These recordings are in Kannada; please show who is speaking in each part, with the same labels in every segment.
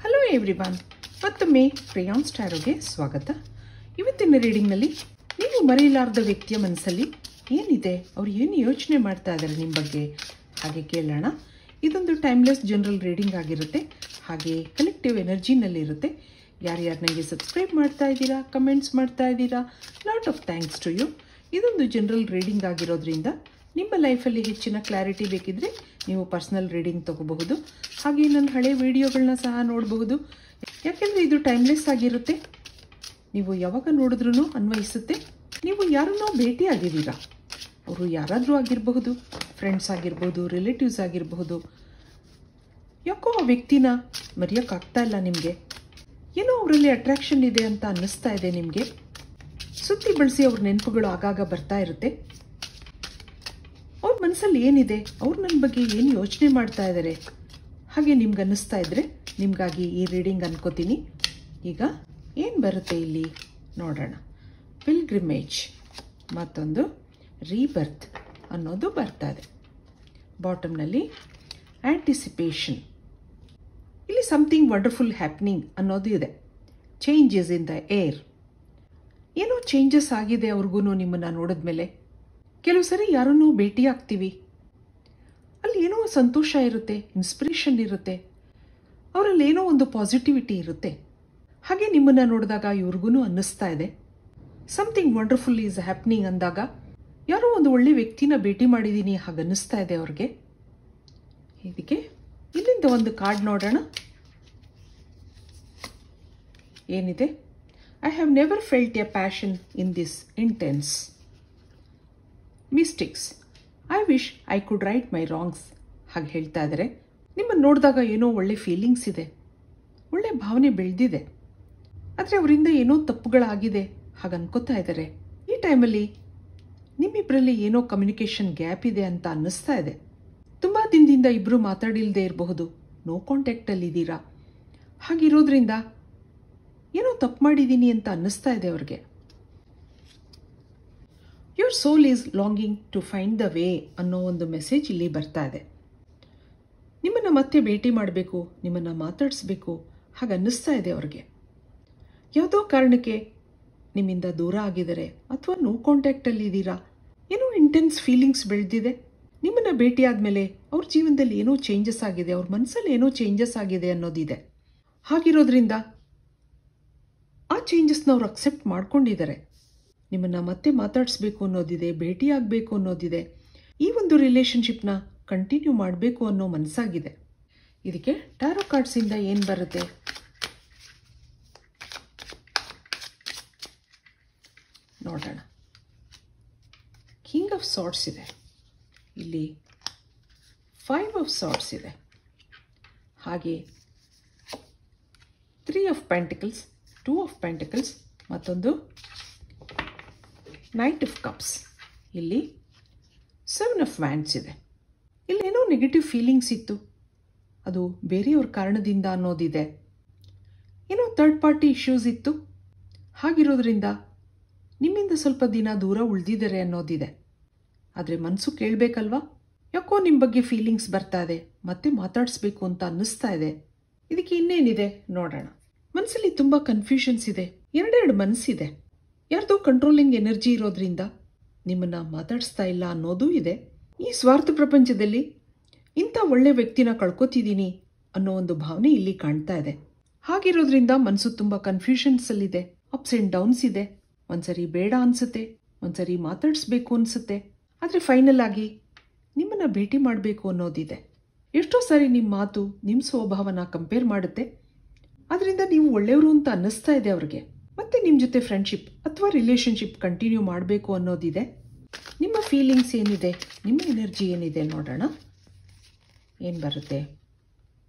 Speaker 1: ಹಲೋ ಎವ್ರಿವನ್, ಮತ್ತೊಮ್ಮೆ ಪ್ರಿಯಾಂಸ್ ಟ್ಯಾರೋಗೆ ಸ್ವಾಗತ. ಇವತ್ತಿನ ರೀಡಿಂಗ್ನಲ್ಲಿ ನೀವು ಮರೆಯಲಾರದ ವ್ಯಕ್ತಿಯ ಮನಸ್ಸಲ್ಲಿ ಏನಿದೆ, ಅವ್ರು ಏನು ಯೋಚನೆ ಮಾಡ್ತಾ ಇದ್ದಾರೆ ನಿಮ್ಮ ಬಗ್ಗೆ ಹಾಗೆ ಕೇಳೋಣ. ಇದೊಂದು ಟೈಮ್ಲೆಸ್ ಜನರಲ್ ರೀಡಿಂಗ್ ಆಗಿರುತ್ತೆ, ಹಾಗೆ ಕಲೆಕ್ಟಿವ್ ಎನರ್ಜಿನಲ್ಲಿರುತ್ತೆ. ಯಾರ್ಯಾರು ನನಗೆ ಸಬ್ಸ್ಕ್ರೈಬ್ ಮಾಡ್ತಾ ಇದ್ದೀರಾ, ಕಮೆಂಟ್ಸ್ ಮಾಡ್ತಾ ಇದ್ದೀರಾ, lot of thanks to you. ಇದೊಂದು ಜನರಲ್ ರೀಡಿಂಗ್ ಆಗಿರೋದ್ರಿಂದ ನಿಮ್ಮ ಲೈಫಲ್ಲಿ ಹೆಚ್ಚಿನ ಕ್ಲಾರಿಟಿ ಬೇಕಿದ್ರೆ ನೀವು ಪರ್ಸನಲ್ ರೀಡಿಂಗ್ ತೊಗೋಬಹುದು. ಹಾಗೆ ನನ್ನ ಹಳೆ ವಿಡಿಯೋಗಳನ್ನ ಸಹ ನೋಡಬಹುದು. ಯಾಕೆಂದರೆ ಇದು ಟೈಮ್ಲೆಸ್ ಆಗಿರುತ್ತೆ, ನೀವು ಯಾವಾಗ ನೋಡಿದ್ರೂ ಅನ್ವಯಿಸುತ್ತೆ. ನೀವು ಯಾರನ್ನೋ ಭೇಟಿ ಆಗಿದ್ದೀರಾ, ಅವರು ಯಾರಾದರೂ ಆಗಿರಬಹುದು, ಫ್ರೆಂಡ್ಸ್ ಆಗಿರ್ಬೋದು, ರಿಲೇಟಿವ್ಸ್ ಆಗಿರಬಹುದು. ಯಾಕೋ ಆ ವ್ಯಕ್ತಿನ ಮರೆಯೋಕ್ಕಾಗ್ತಾ ಇಲ್ಲ ನಿಮಗೆ. ಏನೋ ಅವರಲ್ಲಿ ಅಟ್ರಾಕ್ಷನ್ ಇದೆ ಅಂತ ಅನ್ನಿಸ್ತಾ ಇದೆ ನಿಮಗೆ. ಸುತ್ತಿ ಬಳಸಿ ಅವ್ರ ನೆನಪುಗಳು ಆಗಾಗ ಬರ್ತಾ ಇರುತ್ತೆ. ಅವ್ರ ಮನಸ್ಸಲ್ಲಿ ಏನಿದೆ, ಅವ್ರು ನನ್ನ ಬಗ್ಗೆ ಏನು ಯೋಚನೆ ಮಾಡ್ತಾ ಇದ್ದಾರೆ ಹಾಗೆ ನಿಮ್ಗೆ ಅನ್ನಿಸ್ತಾ ಇದ್ದರೆ ನಿಮಗಾಗಿ ಈ ರೀಡಿಂಗ್ ಅನ್ಕೋತೀನಿ. ಈಗ ಏನು ಬರುತ್ತೆ ಇಲ್ಲಿ ನೋಡೋಣ. ಪಿಲ್ಗ್ರಿಮೇಜ್ ಮತ್ತೊಂದು ರೀಬರ್ತ್ ಅನ್ನೋದು ಬರ್ತಾ ಇದೆ. ಬಾಟಮ್ನಲ್ಲಿ ಆ್ಯಂಟಿಸಿಪೇಷನ್. ಇಲ್ಲಿ ಸಮಥಿಂಗ್ ವಂಡರ್ಫುಲ್ ಹ್ಯಾಪ್ನಿಂಗ್ ಅನ್ನೋದು ಇದೆ. Changes in the air. ಏನೋ ಚೇಂಜಸ್ ಆಗಿದೆ ಅವ್ರಿಗೂ ನಿಮ್ಮನ್ನು ನೋಡಿದ್ಮೇಲೆ. ಕೆಲವು ಸರಿ ಯಾರನ್ನೂ ಭೇಟಿ ಆಗ್ತೀವಿ, ಅಲ್ಲಿ ಏನೋ ಸಂತೋಷ ಇರುತ್ತೆ, ಇನ್ಸ್ಪಿರೇಷನ್ ಇರುತ್ತೆ, ಅವರಲ್ಲಿ ಏನೋ ಒಂದು ಪಾಸಿಟಿವಿಟಿ ಇರುತ್ತೆ. ಹಾಗೆ ನಿಮ್ಮನ್ನು ನೋಡಿದಾಗ ಇವ್ರಿಗೂ ಅನ್ನಿಸ್ತಾ ಇದೆ ಸಮಥಿಂಗ್ ವಂಡರ್ಫುಲ್ ಈಸ್ ಹ್ಯಾಪ್ನಿಂಗ್ ಅಂದಾಗ ಯಾರೋ ಒಂದು ಒಳ್ಳೆ ವ್ಯಕ್ತಿನ ಭೇಟಿ ಮಾಡಿದ್ದೀನಿ ಹಾಗೆ ಅನ್ನಿಸ್ತಾ ಇದೆ ಅವ್ರಿಗೆ. ಇದಕ್ಕೆ ಇಲ್ಲಿಂದ ಒಂದು ಕಾರ್ಡ್ ನೋಡೋಣ. ಏನಿದೆ? I have never felt a passion in this intense mistakes. I wish I could right my wrongs ಹಾಗೆ ಹೇಳ್ತಾ ಇದ್ದಾರೆ. ನಿಮ್ಮನ್ನು ನೋಡಿದಾಗ ಏನೋ ಒಳ್ಳೆ ಫೀಲಿಂಗ್ಸ್ ಇದೆ, ಒಳ್ಳೆ ಭಾವನೆ ಬೆಳೆದಿದೆ, ಆದರೆ ಅವರಿಂದ ಏನೋ ತಪ್ಪುಗಳಾಗಿದೆ ಹಾಗೆ ಅನ್ಕೋತಾ ಇದ್ದಾರೆ. ಈ ಟೈಮಲ್ಲಿ ನಿಮ್ಮಿಬ್ಬರಲ್ಲಿ ಏನೋ ಕಮ್ಯುನಿಕೇಷನ್ ಗ್ಯಾಪ್ ಇದೆ ಅಂತ ಅನ್ನಿಸ್ತಾ ಇದೆ. ತುಂಬ ದಿನದಿಂದ ಇಬ್ಬರು ಮಾತಾಡಿಲ್ಲದೆ ಇರಬಹುದು, ನೋ ಕಾಂಟ್ಯಾಕ್ಟಲ್ಲಿದ್ದೀರಾ. ಹಾಗಿರೋದ್ರಿಂದ ಏನೋ ತಪ್ಪು ಮಾಡಿದ್ದೀನಿ ಅಂತ ಅನ್ನಿಸ್ತಾ ಇದೆ ಅವ್ರಿಗೆ. Your soul is longing to find the way ಅನ್ನೋ ಒಂದು ಮೆಸೇಜ್ ಇಲ್ಲಿ ಬರ್ತಾ ಇದೆ. ನಿಮ್ಮನ್ನು ಮತ್ತೆ ಭೇಟಿ ಮಾಡಬೇಕು, ನಿಮ್ಮನ್ನು ಮಾತಾಡಿಸ್ಬೇಕು ಹಾಗೆ ಅನ್ನಿಸ್ತಾ ಇದೆ ಅವ್ರಿಗೆ. ಯಾವುದೋ ಕಾರಣಕ್ಕೆ ನಿಮ್ಮಿಂದ ದೂರ ಆಗಿದ್ದಾರೆ ಅಥವಾ ನೋ ಕಾಂಟ್ಯಾಕ್ಟಲ್ಲಿದ್ದೀರಾ. ಏನೋ ಇಂಟೆನ್ಸ್ ಫೀಲಿಂಗ್ಸ್ ಬೆಳೆದಿದೆ. ನಿಮ್ಮನ್ನು ಭೇಟಿ ಆದಮೇಲೆ ಅವ್ರ ಜೀವನದಲ್ಲಿ ಏನೋ ಚೇಂಜಸ್ ಆಗಿದೆ, ಅವ್ರ ಮನಸ್ಸಲ್ಲಿ ಏನೋ ಚೇಂಜಸ್ ಆಗಿದೆ ಅನ್ನೋದಿದೆ. ಹಾಗಿರೋದ್ರಿಂದ ಆ ಚೇಂಜಸ್ನ ಅವ್ರು ಅಕ್ಸೆಪ್ಟ್ ಮಾಡ್ಕೊಂಡಿದ್ದಾರೆ. ನಿಮ್ಮನ್ನು ಮತ್ತೆ ಮಾತಾಡಿಸ್ಬೇಕು ಅನ್ನೋದಿದೆ, ಭೇಟಿ ಆಗಬೇಕು ಅನ್ನೋದಿದೆ, ಈ ಒಂದು ರಿಲೇಷನ್ಶಿಪ್ನ ಕಂಟಿನ್ಯೂ ಮಾಡಬೇಕು ಅನ್ನೋ ಮನಸ್ಸಾಗಿದೆ. ಇದಕ್ಕೆ ಟ್ಯಾರೋ ಕಾರ್ಡ್ಸಿಂದ ಏನು ಬರುತ್ತೆ ನೋಡೋಣ. ಕಿಂಗ್ ಆಫ್ ಸಾರ್ಟ್ಸ್ ಇದೆ, ಇಲ್ಲಿ 5 ಆಫ್ ಸಾರ್ಟ್ಸ್ ಇದೆ, ಹಾಗೆ 3 ಆಫ್ ಪೆಂಟಿಕಲ್ಸ್, 2 ಆಫ್ ಪೆಂಟಿಕಲ್ಸ್, ಮತ್ತೊಂದು ನೈಟ್ ಆಫ್ ಕಪ್ಸ್. ಇಲ್ಲಿ 7 ಆಫ್ ವ್ಯಾಂಡ್ಸ್ ಇದೆ. ಇಲ್ಲೇನೋ ನೆಗೆಟಿವ್ ಫೀಲಿಂಗ್ಸ್ ಇತ್ತು, ಅದು ಬೇರೆಯವ್ರ ಕಾರಣದಿಂದ ಅನ್ನೋದಿದೆ. ಏನೋ ಥರ್ಡ್ ಪಾರ್ಟಿ ಇಶ್ಯೂಸ್ ಇತ್ತು, ಹಾಗಿರೋದ್ರಿಂದ ನಿಮ್ಮಿಂದ ಸ್ವಲ್ಪ ದಿನ ದೂರ ಉಳಿದಿದ್ದಾರೆ ಅನ್ನೋದಿದೆ. ಆದರೆ ಮನಸ್ಸು ಕೇಳಬೇಕಲ್ವಾ? ಯಾಕೋ ನಿಮ್ಮ ಬಗ್ಗೆ ಫೀಲಿಂಗ್ಸ್ ಬರ್ತಾ ಇದೆ, ಮತ್ತೆ ಮಾತಾಡಿಸ್ಬೇಕು ಅಂತ ಅನ್ನಿಸ್ತಾ ಇದೆ. ಇದಕ್ಕೆ ಇನ್ನೇನಿದೆ ನೋಡೋಣ. ಮನಸ್ಸಲ್ಲಿ ತುಂಬ ಕನ್ಫ್ಯೂಷನ್ಸ್ ಇದೆ, ಎರಡೆರಡು ಮನಸ್ಸಿದೆ. ಯಾರ್ದೋ ಕಂಟ್ರೋಲಿಂಗ್ ಎನರ್ಜಿ ಇರೋದ್ರಿಂದ ನಿಮ್ಮನ್ನು ಮಾತಾಡಿಸ್ತಾ ಇಲ್ಲ ಅನ್ನೋದೂ ಇದೆ. ಈ ಸ್ವಾರ್ಥ ಪ್ರಪಂಚದಲ್ಲಿ ಇಂಥ ಒಳ್ಳೆ ವ್ಯಕ್ತಿನ ಕಳ್ಕೊತಿದ್ದೀನಿ ಅನ್ನೋ ಒಂದು ಭಾವನೆ ಇಲ್ಲಿ ಕಾಣ್ತಾ ಇದೆ. ಹಾಗಿರೋದ್ರಿಂದ ಮನಸ್ಸು ತುಂಬ ಕನ್ಫ್ಯೂಷನ್ಸಲ್ಲಿದೆ, ಅಪ್ಸ್ ಆ್ಯಂಡ್ ಡೌನ್ಸ್ ಇದೆ. ಒಂದ್ಸರಿ ಬೇಡ ಅನಿಸುತ್ತೆ, ಒಂದ್ಸರಿ ಮಾತಾಡಿಸ್ಬೇಕು ಅನಿಸುತ್ತೆ, ಆದರೆ ಫೈನಲ್ ಆಗಿ ನಿಮ್ಮನ್ನು ಭೇಟಿ ಮಾಡಬೇಕು ಅನ್ನೋದಿದೆ. ಎಷ್ಟೋ ಸಾರಿ ನಿಮ್ಮ ಮಾತು ನಿಮ್ಮ ಸ್ವಭಾವನ ಕಂಪೇರ್ ಮಾಡುತ್ತೆ, ಅದರಿಂದ ನೀವು ಒಳ್ಳೆಯವರು ಅಂತ ಅನ್ನಿಸ್ತಾ ಇದೆ ಅವ್ರಿಗೆ. ಮತ್ತೆ ನಿಮ್ಮ ಜೊತೆ ಫ್ರೆಂಡ್ಶಿಪ್ ಅಥವಾ ರಿಲೇಷನ್ಶಿಪ್ ಕಂಟಿನ್ಯೂ ಮಾಡಬೇಕು ಅನ್ನೋದಿದೆ. ನಿಮ್ಮ ಫೀಲಿಂಗ್ಸ್ ಏನಿದೆ, ನಿಮ್ಮ ಎನರ್ಜಿ ಏನಿದೆ ನೋಡೋಣ ಏನು ಬರುತ್ತೆ.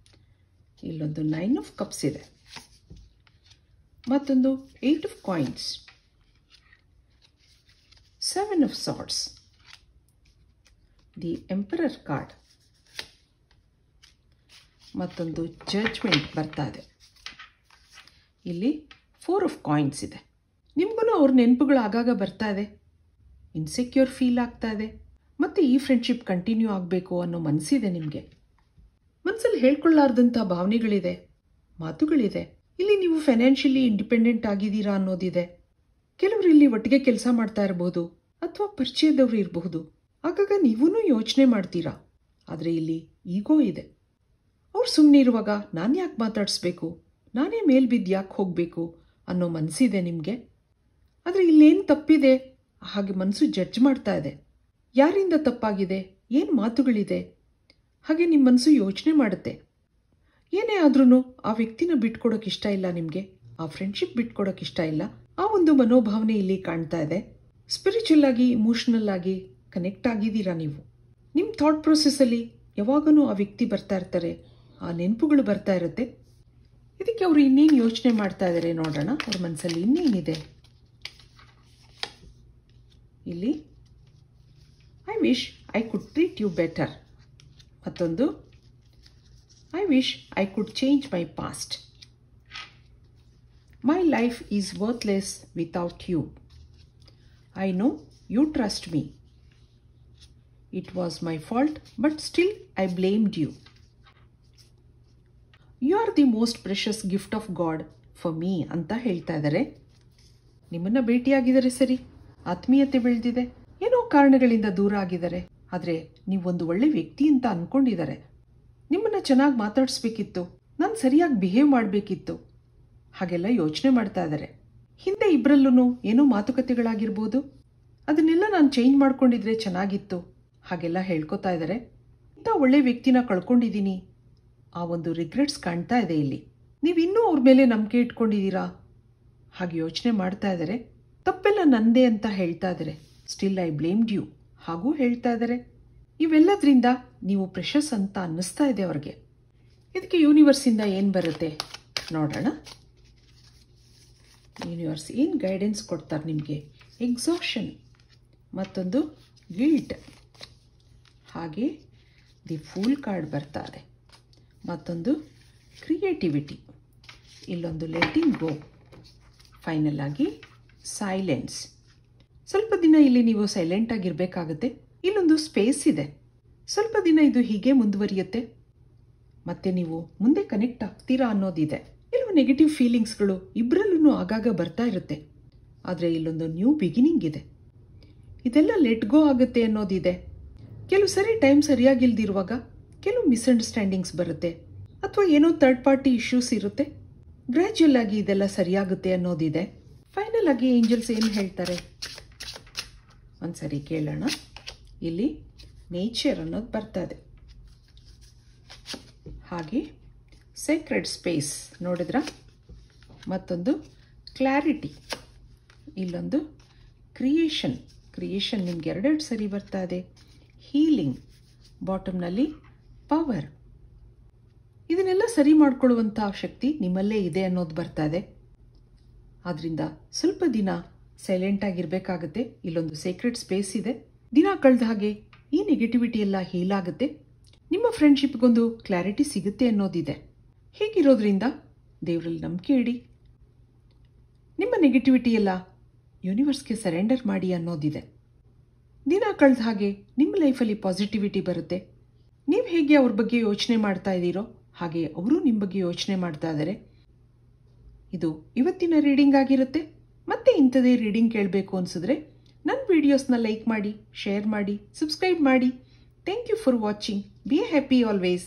Speaker 1: ಇಲ್ಲೊಂದು 9 ಆಫ್ ಕಪ್ಸ್ ಇದೆ, ಮತ್ತೊಂದು 8 of coins, 7 of swords, the emperor card, ಮತ್ತೊಂದು ಜಡ್ಜ್ಮೆಂಟ್ ಬರ್ತಾ ಇದೆ. ಇಲ್ಲಿ 4 ಆಫ್ ಕಾಯಿನ್ಸ್ ಇದೆ. ನಿಮಗೂ ಅವ್ರ ನೆನಪುಗಳು ಆಗಾಗ ಬರ್ತಾ ಇದೆ, ಇನ್ಸೆಕ್ಯೂರ್ ಫೀಲ್ ಆಗ್ತಾ ಇದೆ, ಮತ್ತು ಈ ಫ್ರೆಂಡ್ಶಿಪ್ ಕಂಟಿನ್ಯೂ ಆಗಬೇಕು ಅನ್ನೋ ಮನಸ್ಸಿದೆ ನಿಮಗೆ. ಮನಸ್ಸಲ್ಲಿ ಹೇಳ್ಕೊಳ್ಳಾರ್ದಂಥ ಭಾವನೆಗಳಿದೆ, ಮಾತುಗಳಿದೆ. ಇಲ್ಲಿ ನೀವು ಫೈನಾನ್ಷಿಯಲಿ ಇಂಡಿಪೆಂಡೆಂಟ್ ಆಗಿದ್ದೀರಾ ಅನ್ನೋದಿದೆ. ಕೆಲವರು ಇಲ್ಲಿ ಒಟ್ಟಿಗೆ ಕೆಲಸ ಮಾಡ್ತಾ ಇರಬಹುದು ಅಥವಾ ಪರಿಚಯದವರು ಇರಬಹುದು. ಆಗಾಗ ನೀವೂ ಯೋಚನೆ ಮಾಡ್ತೀರಾ. ಆದರೆ ಇಲ್ಲಿ ಈಗೋ ಇದೆ. ಅವ್ರು ಸುಮ್ಮನೆ ಇರುವಾಗ ನಾನು ಯಾಕೆ ಮಾತಾಡಿಸ್ಬೇಕು, ನಾನೇ ಮೇಲ್ಬಿದ್ದು ಯಾಕೆ ಹೋಗಬೇಕು ಅನ್ನೋ ಮನಸ್ಸಿದೆ ನಿಮಗೆ. ಆದರೆ ಇಲ್ಲೇನು ತಪ್ಪಿದೆ ಹಾಗೆ ಮನಸ್ಸು ಜಡ್ಜ್ ಮಾಡ್ತಾ ಇದೆ. ಯಾರಿಂದ ತಪ್ಪಾಗಿದೆ, ಏನು ಮಾತುಗಳಿದೆ ಹಾಗೆ ನಿಮ್ಮ ಮನಸ್ಸು ಯೋಚನೆ ಮಾಡುತ್ತೆ. ಏನೇ ಆದ್ರೂ ಆ ವ್ಯಕ್ತಿನ ಬಿಟ್ಕೊಡೋಕೆ ಇಷ್ಟ ಇಲ್ಲ ನಿಮಗೆ, ಆ ಫ್ರೆಂಡ್ಶಿಪ್ ಬಿಟ್ಕೊಡೋಕೆ ಇಷ್ಟ ಇಲ್ಲ. ಆ ಒಂದು ಮನೋಭಾವನೆ ಇಲ್ಲಿ ಕಾಣ್ತಾ ಇದೆ. ಸ್ಪಿರಿಚುವಲ್ ಆಗಿ, ಇಮೋಷನಲ್ ಆಗಿ ಕನೆಕ್ಟ್ ಆಗಿದ್ದೀರಾ ನೀವು. ನಿಮ್ಮ ಥಾಟ್ ಪ್ರೊಸೆಸ್ಸಲ್ಲಿ ಯಾವಾಗಲೂ ಆ ವ್ಯಕ್ತಿ ಬರ್ತಾ ಇರ್ತಾರೆ, ಆ ನೆನಪುಗಳು ಬರ್ತಾ ಇರುತ್ತೆ. ಇದಕ್ಕೆ ಅವರು ಇನ್ನೇನು ಯೋಚನೆ ಮಾಡ್ತಾ ಇದ್ದಾರೆ ನೋಡೋಣ. ಅವ್ರ ಮನಸ್ಸಲ್ಲಿ ಇನ್ನೇನಿದೆ. ಇಲ್ಲಿ I wish I could treat you better. ಮತ್ತೊಂದು I wish I could change my past. My life is worthless without you. I know you trust me. It was my fault but still I blamed you. You are the most precious gift of God for me ಅಂತ ಹೇಳ್ತಾ ಇದ್ದಾರೆ. ನಿಮ್ಮನ್ನು ಭೇಟಿಯಾಗಿದ್ದಾರೆ ಸರಿ, ಆತ್ಮೀಯತೆ ಬೆಳೆದಿದೆ, ಏನೋ ಕಾರಣಗಳಿಂದ ದೂರ ಆಗಿದ್ದಾರೆ. ಆದರೆ ನೀವೊಂದು ಒಳ್ಳೆ ವ್ಯಕ್ತಿ ಅಂತ ಅಂದ್ಕೊಂಡಿದ್ದಾರೆ. ನಿಮ್ಮನ್ನು ಚೆನ್ನಾಗಿ ಮಾತಾಡಿಸ್ಬೇಕಿತ್ತು, ನಾನು ಸರಿಯಾಗಿ ಬಿಹೇವ್ ಮಾಡಬೇಕಿತ್ತು, ಹಾಗೆಲ್ಲ ಯೋಚನೆ ಮಾಡ್ತಾ ಇದ್ದಾರೆ. ಹಿಂದೆ ಇಬ್ಬರಲ್ಲೂ ಏನೋ ಮಾತುಕತೆಗಳಾಗಿರ್ಬೋದು, ಅದನ್ನೆಲ್ಲ ನಾನು ಚೇಂಜ್ ಮಾಡ್ಕೊಂಡಿದ್ರೆ ಚೆನ್ನಾಗಿತ್ತು ಹಾಗೆಲ್ಲ ಹೇಳ್ಕೊತಾ ಇದ್ದಾರೆ. ಇಂಥ ಒಳ್ಳೆ ವ್ಯಕ್ತಿನ ಕಳ್ಕೊಂಡಿದ್ದೀನಿ, ಆ ಒಂದು ರಿಗ್ರೆಟ್ಸ್ ಕಾಣ್ತಾ ಇದೆ ಇಲ್ಲಿ. ನೀವಿನ್ನೂ ಅವ್ರ ಮೇಲೆ ನಂಬಿಕೆ ಇಟ್ಕೊಂಡಿದ್ದೀರಾ ಹಾಗೆ ಯೋಚನೆ ಮಾಡ್ತಾ ಇದ್ದಾರೆ. ತಪ್ಪೆಲ್ಲ ನಂದೇ ಅಂತ ಹೇಳ್ತಾ ಇದ್ದಾರೆ. ಸ್ಟಿಲ್ ಐ ಬ್ಲೇಮ್ಡ್ ಯು ಹಾಗೂ ಹೇಳ್ತಾ ಇದ್ದಾರೆ. ಇವೆಲ್ಲದರಿಂದ ನೀವು ಪ್ರೆಷಸ್ ಅಂತ ಅನ್ನಿಸ್ತಾ ಇದೆ ಅವ್ರಿಗೆ. ಇದಕ್ಕೆ ಯೂನಿವರ್ಸಿಂದ ಏನು ಬರುತ್ತೆ ನೋಡೋಣ. ಯೂನಿವರ್ಸ್ ಏನು ಗೈಡೆನ್ಸ್ ಕೊಡ್ತಾರೆ ನಿಮಗೆ. ಎಕ್ಸಾಷನ್, ಮತ್ತೊಂದು ಗಿಲ್ಟ್, ಹಾಗೆ ದಿ ಫೂಲ್ ಕಾರ್ಡ್ ಬರ್ತಾ ಇದೆ. ಮತ್ತೊಂದು ಕ್ರಿಯೇಟಿವಿಟಿ, ಇಲ್ಲೊಂದು ಲೆಟ್ಟಿಂಗ್ ಗೋ, ಫೈನಲ್ ಆಗಿ ಸೈಲೆನ್ಸ್. ಸ್ವಲ್ಪ ದಿನ ಇಲ್ಲಿ ನೀವು ಸೈಲೆಂಟ್ ಆಗಿರಬೇಕಾಗುತ್ತೆ. ಇಲ್ಲೊಂದು ಸ್ಪೇಸ್ ಇದೆ. ಸ್ವಲ್ಪ ದಿನ ಇದು ಹೀಗೆ ಮುಂದುವರಿಯುತ್ತೆ, ಮತ್ತೆ ನೀವು ಮುಂದೆ ಕನೆಕ್ಟ್ ಆಗ್ತೀರಾ ಅನ್ನೋದಿದೆ. ಕೆಲವು ನೆಗೆಟಿವ್ ಫೀಲಿಂಗ್ಸ್ಗಳು ಇಬ್ಬರಲ್ಲೂ ಆಗಾಗ ಬರ್ತಾ ಇರುತ್ತೆ. ಆದರೆ ಇಲ್ಲೊಂದು ನ್ಯೂ ಬಿಗಿನಿಂಗ್ ಇದೆ. ಇದೆಲ್ಲ ಲೆಟ್ ಗೋ ಆಗುತ್ತೆ ಅನ್ನೋದಿದೆ. ಕೆಲವು ಸರಿ ಟೈಮ್ ಸರಿಯಾಗಿಲ್ದಿರುವಾಗ ಕೆಲವು ಮಿಸ್ಅಂಡರ್ಸ್ಟ್ಯಾಂಡಿಂಗ್ಸ್ ಬರುತ್ತೆ, ಅಥವಾ ಏನೋ ಥರ್ಡ್ ಪಾರ್ಟಿ ಇಶ್ಯೂಸ್ ಇರುತ್ತೆ. ಗ್ರ್ಯಾಜುಯಲ್ ಆಗಿ ಇದೆಲ್ಲ ಸರಿಯಾಗುತ್ತೆ ಅನ್ನೋದಿದೆ. ಫೈನಲ್ ಆಗಿ ಏಂಜಲ್ಸ್ ಏನು ಹೇಳ್ತಾರೆ ಒಂದ್ಸರಿ ಕೇಳೋಣ. ಇಲ್ಲಿ ನೇಚರ್ ಅನ್ನೋದು ಬರ್ತಾ ಇದೆ, ಹಾಗೆ ಸೇಕ್ರೆಡ್ ಸ್ಪೇಸ್ ನೋಡಿದ್ರ, ಮತ್ತೊಂದು ಕ್ಲಾರಿಟಿ, ಇಲ್ಲೊಂದು ಕ್ರಿಯೇಷನ್. ಕ್ರಿಯೇಷನ್ ನಿಮ್ಗೆ ಎರಡೆರಡು ಸರಿ ಬರ್ತಾ ಇದೆ. ಹೀಲಿಂಗ್, ಬಾಟಮ್ನಲ್ಲಿ ಪವರ್. ಇದನ್ನೆಲ್ಲ ಸರಿ ಮಾಡ್ಕೊಳ್ಳುವಂಥ ಶಕ್ತಿ ನಿಮ್ಮಲ್ಲೇ ಇದೆ ಅನ್ನೋದು ಬರ್ತಾ ಇದೆ. ಆದ್ದರಿಂದ ಸ್ವಲ್ಪ ದಿನ ಸೈಲೆಂಟ್ ಆಗಿರಬೇಕಾಗುತ್ತೆ. ಇಲ್ಲೊಂದು ಸೀಕ್ರೆಟ್ ಸ್ಪೇಸ್ ಇದೆ. ದಿನ ಕಳೆದ ಹಾಗೆ ಈ ನೆಗೆಟಿವಿಟಿ ಎಲ್ಲ ಹೀಲ್ ಆಗುತ್ತೆ. ನಿಮ್ಮ ಫ್ರೆಂಡ್ಶಿಪ್ಗೊಂದು ಕ್ಲಾರಿಟಿ ಸಿಗುತ್ತೆ ಅನ್ನೋದಿದೆ. ಹೀಗಿರೋದ್ರಿಂದ ದೇವರಲ್ಲಿ ನಂಬಿಕೆ ಇಡಿ. ನಿಮ್ಮ ನೆಗೆಟಿವಿಟಿ ಎಲ್ಲ ಯೂನಿವರ್ಸ್ಗೆ ಸರೆಂಡರ್ ಮಾಡಿ ಅನ್ನೋದಿದೆ. ದಿನ ಕಳೆದ ಹಾಗೆ ನಿಮ್ಮ ಲೈಫಲ್ಲಿ ಪಾಸಿಟಿವಿಟಿ ಬರುತ್ತೆ. ನೀವು ಹೇಗೆ ಅವ್ರ ಬಗ್ಗೆ ಯೋಚನೆ ಮಾಡ್ತಾ ಇದ್ದೀರೋ ಹಾಗೆ ಅವರು ನಿಮ್ಮ ಬಗ್ಗೆ ಯೋಚನೆ ಮಾಡ್ತಾ ಇದ್ದಾರೆ. ಇದು ಇವತ್ತಿನ ರೀಡಿಂಗ್ ಆಗಿರುತ್ತೆ. ಮತ್ತೆ ಇಂಥದೇ ರೀಡಿಂಗ್ ಕೇಳಬೇಕು ಅನಿಸಿದ್ರೆ ನನ್ನ ವಿಡಿಯೋಸ್ನ ಲೈಕ್ ಮಾಡಿ, ಶೇರ್ ಮಾಡಿ, ಸಬ್ಸ್ಕ್ರೈಬ್ ಮಾಡಿ. Thank you for watching. Be happy always.